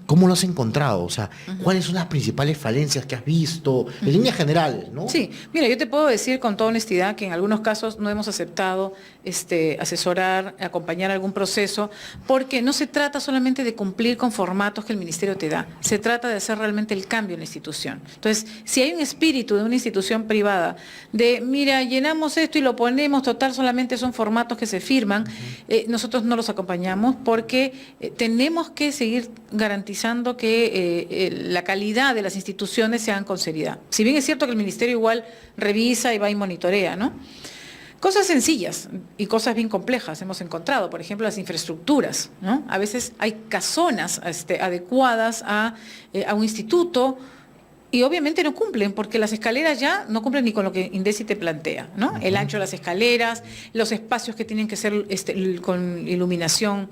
¿cómo lo has encontrado? O sea, ¿cuáles son las principales falencias que has visto? En líneas generales, ¿no? Sí, mira, yo te puedo decir con toda honestidad que en algunos casos no hemos aceptado asesorar, acompañar algún proceso, porque no se trata solamente de cumplir con formatos que el ministerio te da, se trata de hacer realmente el cambio en la institución. Entonces, si hay un espíritu de una institución privada de, mira, llenamos esto y lo ponemos, total, solamente son formatos que se firman, nosotros no los acompañamos porque tenemos que seguir garantizando que la calidad de las instituciones sean con seriedad. Si bien es cierto que el ministerio igual revisa y va y monitorea, ¿no? Cosas sencillas y cosas bien complejas hemos encontrado, por ejemplo, las infraestructuras, ¿no? A veces hay casonas adecuadas a un instituto y obviamente no cumplen, porque las escaleras ya no cumplen ni con lo que INDECI te plantea, ¿no? El ancho de las escaleras, los espacios que tienen que ser con iluminación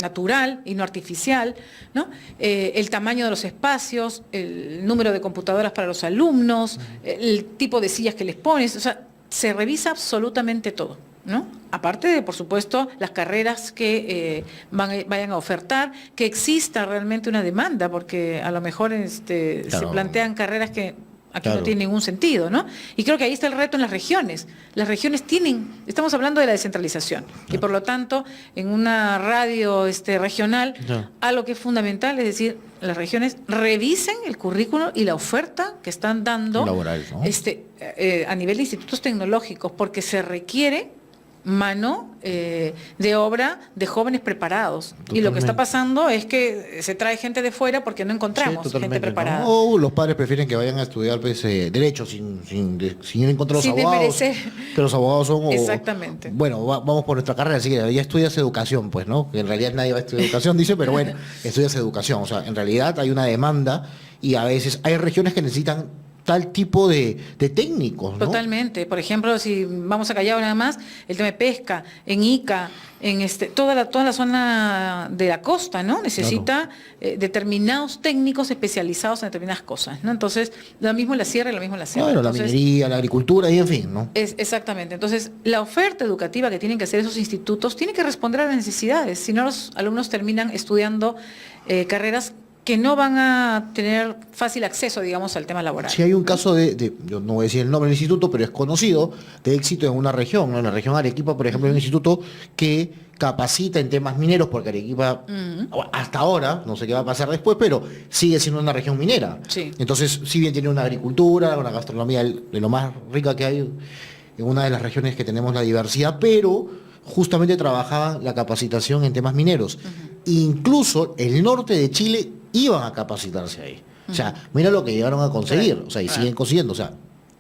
natural y no artificial, ¿no? El tamaño de los espacios, el número de computadoras para los alumnos, el tipo de sillas que les pones, o sea, se revisa absolutamente todo, ¿no? Aparte de, por supuesto, las carreras que vayan a ofertar, que exista realmente una demanda, porque a lo mejor se plantean carreras que aquí no tienen ningún sentido, ¿no? Y creo que ahí está el reto en las regiones. Las regiones estamos hablando de la descentralización, y por lo tanto, en una radio regional, algo que es fundamental, es decir, las regiones revisen el currículo y la oferta que están dando laboral, ¿no? a nivel de institutos tecnológicos, porque se requiere mano de obra de jóvenes preparados. Totalmente. Y lo que está pasando es que se trae gente de fuera porque no encontramos gente preparada. ¿No? O los padres prefieren que vayan a estudiar Derecho sin ir en contra de los Sin abogados. desmerecer. Que los abogados son... Exactamente. Bueno, vamos por nuestra carrera, así que ya estudias educación, pues, ¿no? Que en realidad nadie va a estudiar educación, dice, pero bueno, estudias educación. O sea, en realidad hay una demanda y a veces hay regiones que necesitan tal tipo de técnicos, ¿no? Totalmente. Por ejemplo, si vamos a Callao nada más, el tema de pesca, en Ica, en toda la zona de la costa, ¿no? Necesita determinados técnicos especializados en determinadas cosas, ¿no? Entonces, lo mismo en la sierra y lo mismo en la selva. Claro, Entonces, la minería, la agricultura y en fin, ¿no? Exactamente. Entonces, la oferta educativa que tienen que hacer esos institutos tiene que responder a las necesidades, si no los alumnos terminan estudiando carreras que no van a tener fácil acceso, digamos, al tema laboral. Si hay un caso yo no voy a decir el nombre del instituto, pero es conocido, de éxito en una región, ¿no? En la región Arequipa, por ejemplo, hay un instituto que capacita en temas mineros, porque Arequipa, hasta ahora, no sé qué va a pasar después, pero sigue siendo una región minera. Sí. Entonces, si bien tiene una agricultura, una gastronomía de lo más rica que hay en una de las regiones que tenemos la diversidad, pero justamente trabajaban la capacitación en temas mineros. Incluso el norte de Chile iban a capacitarse ahí. O sea, mira lo que llegaron a conseguir, o sea, y siguen consiguiendo, o sea,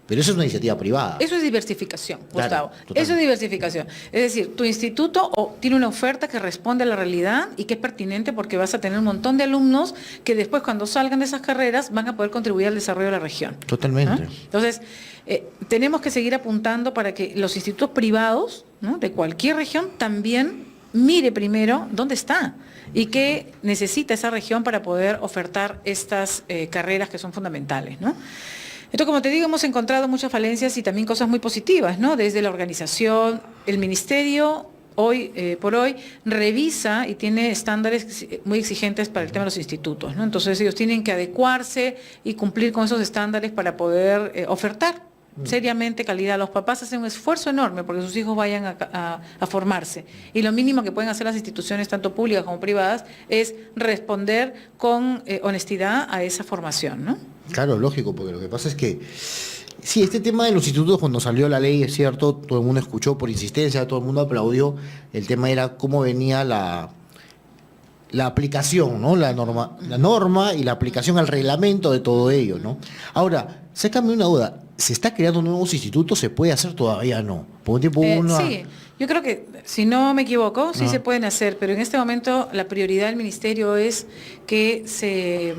pero eso es una iniciativa privada. Eso es diversificación, Claro, Gustavo. totalmente. Eso es diversificación. Es decir, tu instituto tiene una oferta que responde a la realidad y que es pertinente porque vas a tener un montón de alumnos que después cuando salgan de esas carreras van a poder contribuir al desarrollo de la región. Totalmente. ¿No? Entonces, tenemos que seguir apuntando para que los institutos privados, ¿no?, de cualquier región también mire primero dónde está y qué necesita esa región para poder ofertar estas carreras que son fundamentales, ¿no? Entonces, como te digo, hemos encontrado muchas falencias y también cosas muy positivas, ¿no? Desde la organización, el ministerio hoy por hoy revisa y tiene estándares muy exigentes para el tema de los institutos, ¿no? Entonces ellos tienen que adecuarse y cumplir con esos estándares para poder ofertar seriamente calidad. Los papás hacen un esfuerzo enorme porque sus hijos vayan a formarse. Y lo mínimo que pueden hacer las instituciones, tanto públicas como privadas, es responder con honestidad a esa formación, ¿no? Claro, lógico, porque lo que pasa es que sí, este tema de los institutos, cuando salió la ley, es cierto, todo el mundo escuchó por insistencia, todo el mundo aplaudió. El tema era cómo venía la aplicación, ¿no? La norma y la aplicación al reglamento de todo ello, ¿no? Ahora, sácame una duda. ¿Se está creando nuevos institutos? ¿Se puede hacer? Todavía no. Por un tiempo Sí, yo creo que, si no me equivoco, sí se pueden hacer, pero en este momento la prioridad del ministerio es que se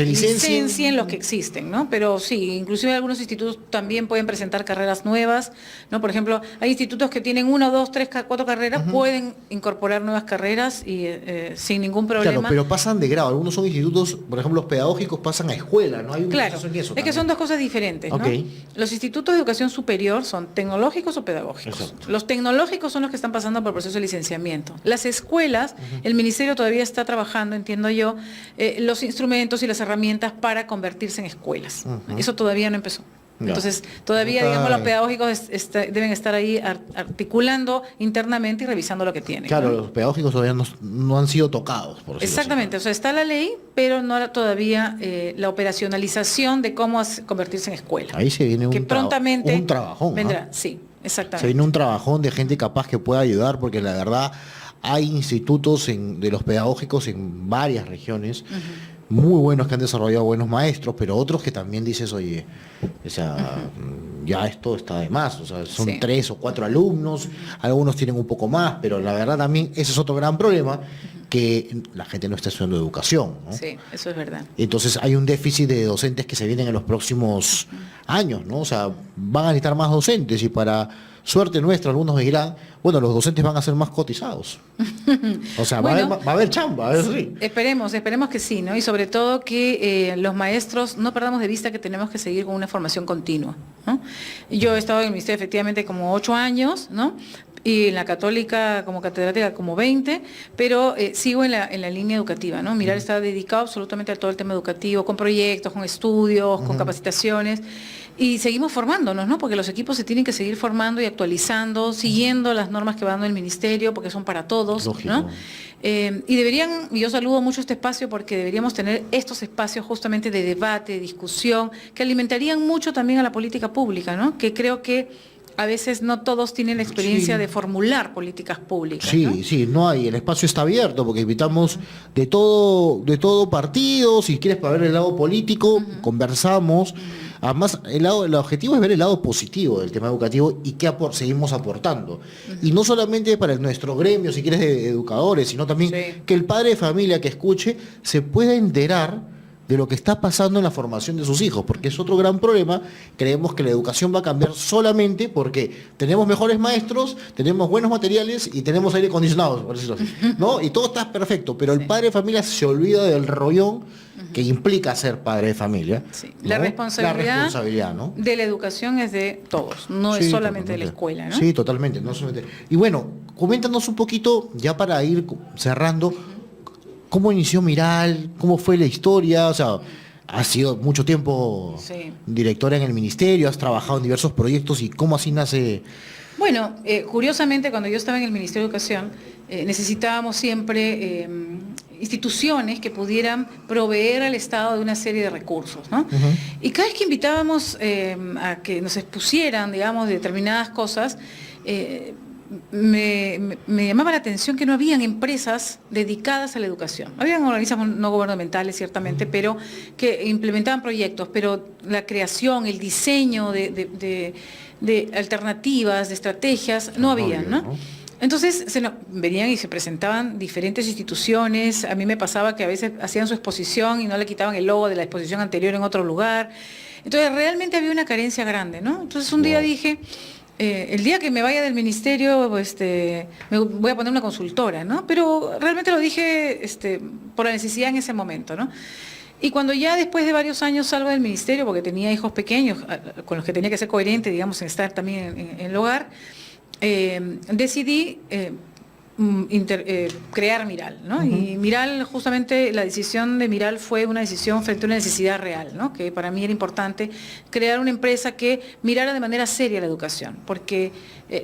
licencien los que existen, ¿no? Pero sí, inclusive algunos institutos también pueden presentar carreras nuevas, ¿no? Por ejemplo, hay institutos que tienen 1, 2, 3, 4 carreras, pueden incorporar nuevas carreras y sin ningún problema. Claro, pero pasan de grado. Algunos son institutos, por ejemplo, los pedagógicos pasan a escuela, ¿no? Hay un claro, proceso en eso es también. que son dos cosas diferentes, ¿no? Okay. Los institutos de educación superior son tecnológicos o pedagógicos. Exacto. Los tecnológicos son los que están pasando por el proceso de licenciamiento. Las escuelas, el ministerio todavía está trabajando, entiendo yo, los instrumentos y las herramientas para convertirse en escuelas. Eso todavía no empezó. Ya. Entonces, todavía, digamos, los pedagógicos deben estar ahí articulando internamente y revisando lo que tienen. Claro, ¿no? los pedagógicos todavía no han sido tocados, por decirlo Exactamente, así. o sea, está la ley, pero no todavía la operacionalización de cómo convertirse en escuela. Ahí se viene que prontamente un trabajón. vendrá, ¿ah? sí, exactamente. Se viene un trabajón de gente capaz que pueda ayudar, porque la verdad hay institutos de los pedagógicos en varias regiones, muy buenos, que han desarrollado buenos maestros, pero otros que también dices, oye, o sea, ya esto está de más, o sea, son 3 o 4 alumnos, algunos tienen un poco más, pero la verdad también ese es otro gran problema, que la gente no está estudiando educación, ¿no? Sí, eso es verdad. Entonces hay un déficit de docentes que se vienen en los próximos años, ¿no? O sea, van a necesitar más docentes y para suerte nuestra, algunos me dirán, bueno, los docentes van a ser más cotizados. O sea, Bueno, va a haber chamba, eso sí. Esperemos que sí, ¿no? Y sobre todo que los maestros no perdamos de vista que tenemos que seguir con una formación continua, ¿no? Yo he estado en el ministerio efectivamente como 8 años, ¿no? Y en la Católica como catedrática como 20, pero sigo en la línea educativa, ¿no? Mirar está dedicado absolutamente a todo el tema educativo, con proyectos, con estudios, con capacitaciones, y seguimos formándonos, ¿no? Porque los equipos se tienen que seguir formando y actualizando, siguiendo las normas que van dando el ministerio, porque son para todos, Lógico. ¿no? Y yo saludo mucho este espacio porque deberíamos tener estos espacios justamente de debate, de discusión, que alimentarían mucho también a la política pública, ¿no? Que creo que a veces no todos tienen la experiencia de formular políticas públicas. Sí, ¿no? sí, no hay, el espacio está abierto porque invitamos de todo partido, si quieres para ver el lado político, conversamos. Además, el objetivo es ver el lado positivo del tema educativo y qué seguimos aportando. Y no solamente para nuestro gremio, si quieres, de educadores, sino también que el padre de familia que escuche se pueda enterar de lo que está pasando en la formación de sus hijos, porque es otro gran problema. Creemos que la educación va a cambiar solamente porque tenemos mejores maestros, tenemos buenos materiales y tenemos aire acondicionado, por decirlo así, ¿no? Y todo está perfecto, pero el padre de familia se olvida del rollón que implica ser padre de familia. Sí. ¿no? La responsabilidad, ¿no? de la educación es de todos, no es solamente de la escuela, ¿no? Sí, totalmente, no solamente. Y bueno, coméntanos un poquito, ya para ir cerrando, ¿cómo inició Miral? ¿Cómo fue la historia? O sea, has sido mucho tiempo directora en el ministerio, has trabajado en diversos proyectos y cómo así nace. Bueno, curiosamente cuando yo estaba en el Ministerio de Educación necesitábamos siempre instituciones que pudieran proveer al Estado de una serie de recursos, ¿no? Y cada vez que invitábamos a que nos expusieran, digamos, de determinadas cosas, me llamaba la atención que no habían empresas dedicadas a la educación. Habían organizaciones no gubernamentales, ciertamente, pero que implementaban proyectos, pero la creación, el diseño de alternativas, de estrategias, no habían, ¿no? Entonces venían y se presentaban diferentes instituciones. A mí me pasaba que a veces hacían su exposición y no le quitaban el logo de la exposición anterior en otro lugar. Entonces realmente había una carencia grande, ¿no? Entonces un día dije, el día que me vaya del ministerio, me voy a poner una consultora, ¿no? Pero realmente lo dije por la necesidad en ese momento, ¿no? Y cuando ya después de varios años salgo del ministerio, porque tenía hijos pequeños, con los que tenía que ser coherente, digamos, en estar también en el hogar, decidí crear Miral, ¿no? Y Miral, justamente la decisión de Miral fue una decisión frente a una necesidad real, ¿no? Que para mí era importante crear una empresa que mirara de manera seria la educación, porque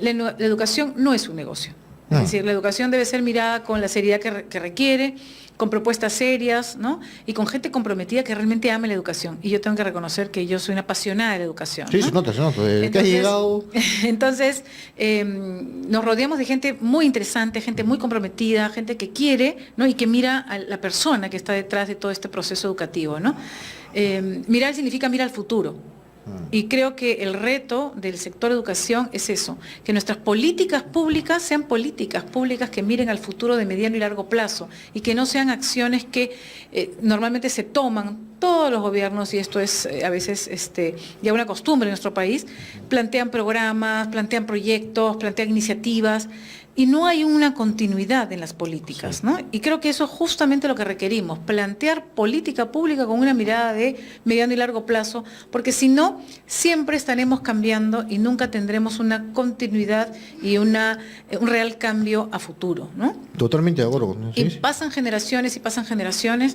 la educación no es un negocio. Es decir, la educación debe ser mirada con la seriedad que requiere, con propuestas serias, ¿no? Y con gente comprometida que realmente ame la educación. Y yo tengo que reconocer que yo soy una apasionada de la educación, Sí, ¿no? se nota, que has llegado. Entonces, nos rodeamos de gente muy interesante, gente muy comprometida, gente que quiere, ¿no? Y que mira a la persona que está detrás de todo este proceso educativo, ¿no? Mirar significa mirar al futuro. Y creo que el reto del sector educación es eso, que nuestras políticas públicas sean políticas públicas que miren al futuro de mediano y largo plazo y que no sean acciones que normalmente se toman todos los gobiernos, y esto es a veces ya una costumbre en nuestro país, plantean programas, plantean proyectos, plantean iniciativas, y no hay una continuidad en las políticas, ¿no? Y creo que eso es justamente lo que requerimos, plantear política pública con una mirada de mediano y largo plazo, porque si no, siempre estaremos cambiando y nunca tendremos una continuidad y un real cambio a futuro, ¿no? Totalmente de acuerdo. Y pasan generaciones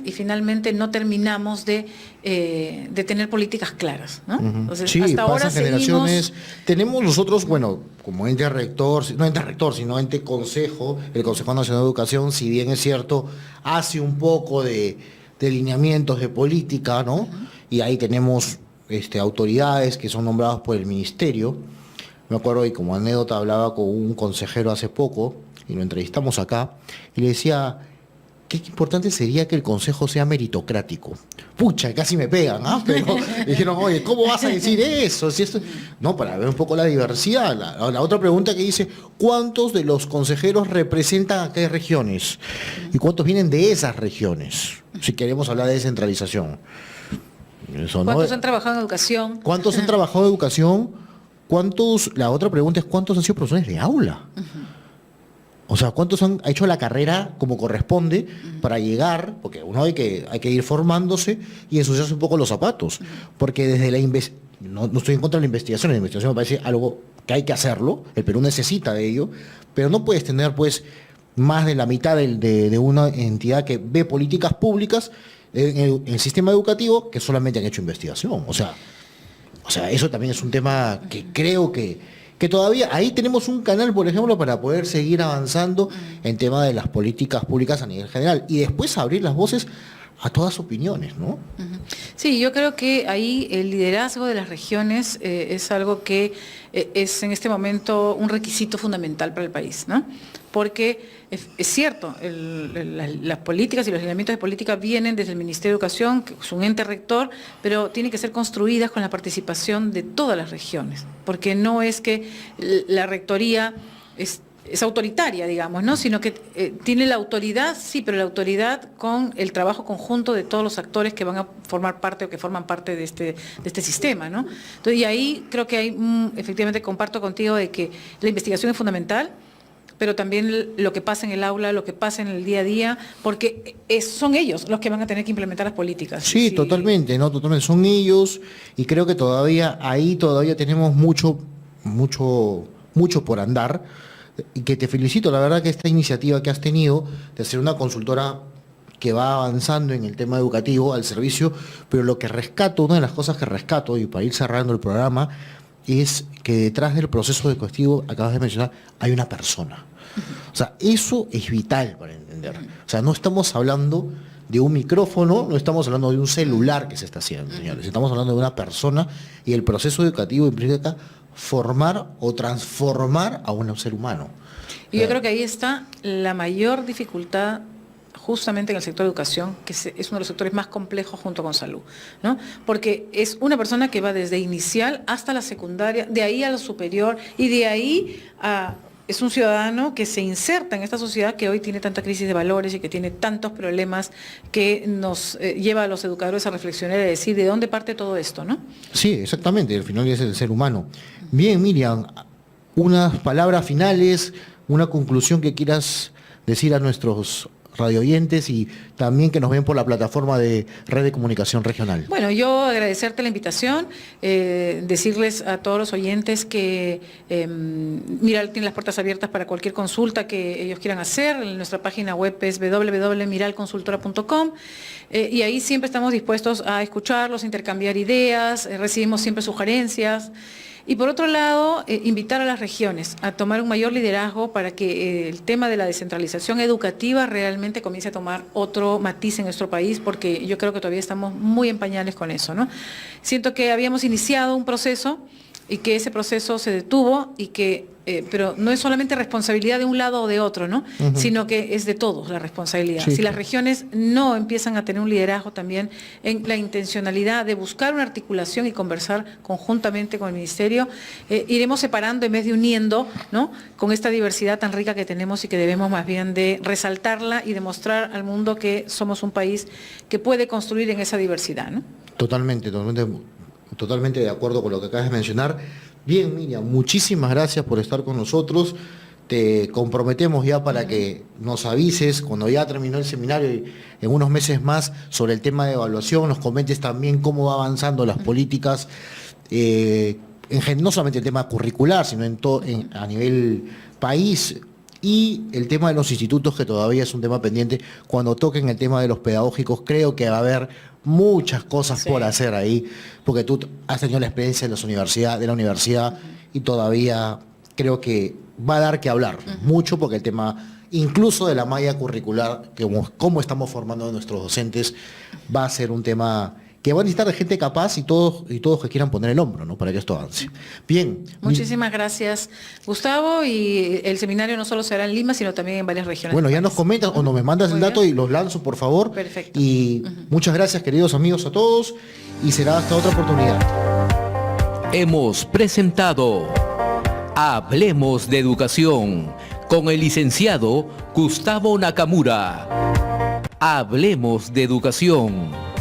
y finalmente no terminamos de tener políticas claras, ¿no? Entonces, sí, hasta ahora generaciones. Tenemos nosotros, bueno, como ente rector, no ente rector, sino ente consejo, el Consejo Nacional de Educación, si bien es cierto, hace un poco de lineamientos de política, ¿no? Y ahí tenemos autoridades que son nombradas por el ministerio. Me acuerdo, y como anécdota, hablaba con un consejero hace poco, y lo entrevistamos acá, y le decía, qué importante sería que el consejo sea meritocrático. Pucha, casi me pegan, ¿ah? Pero dijeron, oye, ¿cómo vas a decir eso? Si esto... No, para ver un poco la diversidad. La otra pregunta que dice, ¿cuántos de los consejeros representan a qué regiones? ¿Y cuántos vienen de esas regiones? Si queremos hablar de descentralización. Eso, ¿cuántos han trabajado en educación? ¿Cuántos han trabajado en educación? La otra pregunta es, ¿cuántos han sido profesores de aula? O sea, ¿cuántos han hecho la carrera como corresponde para llegar? Porque uno hay que ir formándose y ensuciarse un poco los zapatos. Porque desde no estoy en contra de la investigación me parece algo que hay que hacerlo, el Perú necesita de ello, pero no puedes tener pues más de la mitad de una entidad que ve políticas públicas en el sistema educativo que solamente han hecho investigación. O sea, eso también es un tema que creo que todavía ahí tenemos un canal, por ejemplo, para poder seguir avanzando en tema de las políticas públicas a nivel general y después abrir las voces a todas opiniones, ¿no? Sí, yo creo que ahí el liderazgo de las regiones es algo que es en este momento un requisito fundamental para el país, ¿no? Porque es cierto, las políticas y los lineamientos de política vienen desde el Ministerio de Educación, que es un ente rector, pero tienen que ser construidas con la participación de todas las regiones, porque no es que la rectoría es autoritaria, digamos, ¿no? Sino que tiene la autoridad, sí, pero la autoridad con el trabajo conjunto de todos los actores que van a formar parte o que forman parte de este sistema, ¿no? Entonces, y ahí creo que hay, efectivamente comparto contigo de que la investigación es fundamental, pero también lo que pasa en el aula, lo que pasa en el día a día, porque son ellos los que van a tener que implementar las políticas. Sí, totalmente, ¿no? Totalmente, son ellos, y creo que todavía tenemos mucho por andar, y que te felicito, la verdad, que esta iniciativa que has tenido de hacer una consultora que va avanzando en el tema educativo al servicio, pero una de las cosas que rescato, y para ir cerrando el programa, es que detrás del proceso educativo, acabas de mencionar, hay una persona. O sea, eso es vital para entender. O sea, no estamos hablando de un micrófono, no estamos hablando de un celular que se está haciendo, señores. Estamos hablando de una persona, y el proceso educativo implica formar o transformar a un ser humano. Y yo creo que ahí está la mayor dificultad justamente en el sector de educación, que es uno de los sectores más complejos junto con salud, ¿no? Porque es una persona que va desde inicial hasta la secundaria, de ahí a la superior, y de ahí es un ciudadano que se inserta en esta sociedad que hoy tiene tanta crisis de valores y que tiene tantos problemas, que nos lleva a los educadores a reflexionar y a decir de dónde parte todo esto, ¿no? Sí, exactamente, al final es el ser humano. Bien, Miriam, unas palabras finales, una conclusión que quieras decir a nuestros radioyentes y también que nos ven por la plataforma de Red de Comunicación Regional? Bueno, yo agradecerte la invitación, decirles a todos los oyentes que Miral tiene las puertas abiertas para cualquier consulta que ellos quieran hacer. Nuestra página web es www.miralconsultora.com y ahí siempre estamos dispuestos a escucharlos, a intercambiar ideas, recibimos siempre sugerencias. Y por otro lado, invitar a las regiones a tomar un mayor liderazgo para que el tema de la descentralización educativa realmente comience a tomar otro matiz en nuestro país, porque yo creo que todavía estamos muy en pañales con eso, ¿no? Siento que habíamos iniciado un proceso y que ese proceso se detuvo y que, pero no es solamente responsabilidad de un lado o de otro, ¿no? Sino que es de todos la responsabilidad. Sí, si las regiones no empiezan a tener un liderazgo también en la intencionalidad de buscar una articulación y conversar conjuntamente con el Ministerio, iremos separando en vez de uniendo, ¿no? Con esta diversidad tan rica que tenemos y que debemos más bien de resaltarla y demostrar al mundo que somos un país que puede construir en esa diversidad, ¿no? Totalmente de acuerdo con lo que acabas de mencionar. Bien, Miriam, muchísimas gracias por estar con nosotros. Te comprometemos ya para que nos avises cuando ya terminó el seminario y en unos meses más sobre el tema de evaluación, nos comentes también cómo va avanzando las políticas, no solamente el tema curricular, sino a nivel país, y el tema de los institutos, que todavía es un tema pendiente. Cuando toquen el tema de los pedagógicos, creo que va a haber muchas cosas por hacer ahí, porque tú has tenido la experiencia de la universidad y todavía creo que va a dar que hablar mucho, porque el tema incluso de la malla curricular, que cómo estamos formando a nuestros docentes, va a ser un tema que va a necesitar de gente capaz y todos que quieran poner el hombro, ¿no? Para que esto avance. Bien. Muchísimas gracias, Gustavo, y el seminario no solo será en Lima, sino también en varias regiones. Bueno, ya nos comentas o nos me mandas el dato y los lanzo, por favor. Perfecto. Y muchas gracias, queridos amigos, a todos, y será hasta otra oportunidad. Hemos presentado Hablemos de Educación con el licenciado Gustavo Nakamura. Hablemos de Educación.